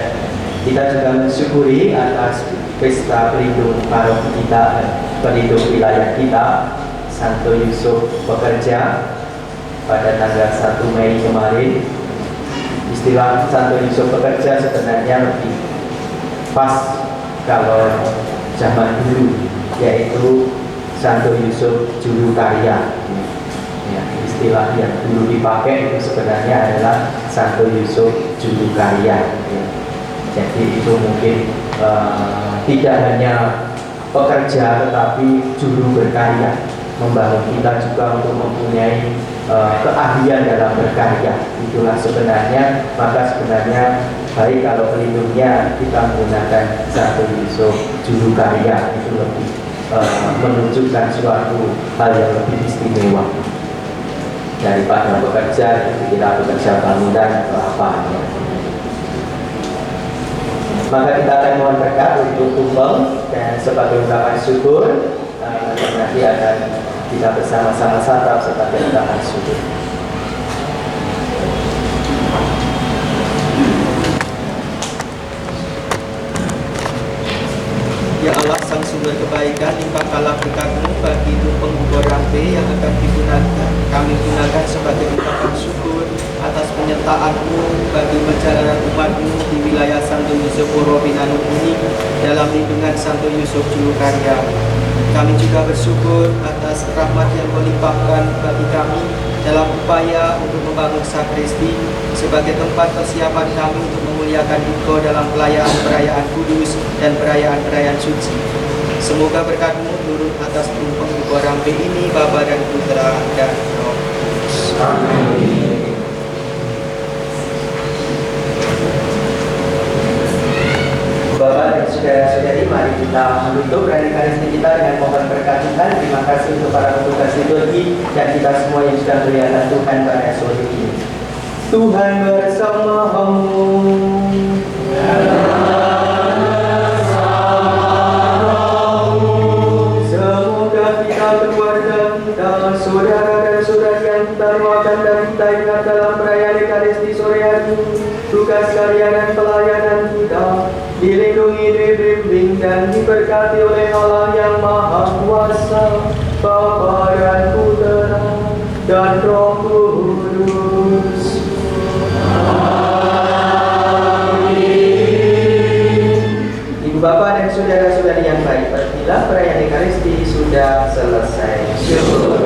Kita juga mensyukuri atas pesta pelindung paroki kita, pelindung wilayah kita, Santo Yusuf Pekerja pada tanggal 1 Mei kemarin. Istilah Santo Yusuf Pekerja sebenarnya lebih pas kalau zaman dulu, yaitu Santo Yusuf Juru Karya. Ya, istilah yang dulu dipakai itu sebenarnya adalah Santo Yusuf Juru Karya. Ya. Jadi itu mungkin tidak hanya pekerja tetapi juru berkarya, membangun kita juga untuk mempunyai keahlian dalam berkarya. Itulah sebenarnya, maka sebenarnya baik kalau pelindungnya kita menggunakan Santo Yusuf Juru Karya, itu lebih menunjukkan suatu hal yang lebih istimewa daripada bekerja itu kita bekerja bangunan atau apa ya. Maka kita akan mohon berkat untuk tumpeng dan sebagai ungkapan syukur nanti akan kita bersama-sama santap sebagai ungkapan syukur. Ya Allah, sang sumber kebaikan, limpahkanlah berkat-Mu bagi tumpeng bubur rampe yang akan kami gunakan sebagai ungkapan syukur atas penyertaan-Mu bagi perjalanan umat-Mu di wilayah Santo Yusuf Purwobinanu ini dalam lindungan Santo Yusuf Juru Karya. Kami juga bersyukur atas rahmat yang Kau limpahkan bagi kami dalam upaya untuk membangun sakristi sebagai tempat persiapan kami untuk memuliakan Engkau dalam perayaan kudus dan perayaan-perayaan suci. Semoga berkat-Mu turun atas tumpeng bubur rampe ini, Bapa dan Putra dan Roh Kudus. Amin. Bapak dan saudara-saudari, mari kita menutup Ekaristi kita dengan mohon berkat Tuhan. Terima kasih untuk para petugas liturgi dan kita semua yang sudah melihat Tuhan pada sore ini. Tuhan bersama-mu. Semoga kita, keluarga kita, saudara dan saudari yang kita doakan dan kita ingat dalam perayaan Ekaristi sore hari, tugas karya dan pelayanan kita dilindungi, dibimbing dan diberkati oleh Allah yang Maha Kuasa, Bapa dan Putra dan Roh Kudus. Ibu bapak dan saudara-saudari yang baik, pergilah perayaan Ekaristi sudah selesai. Syukur.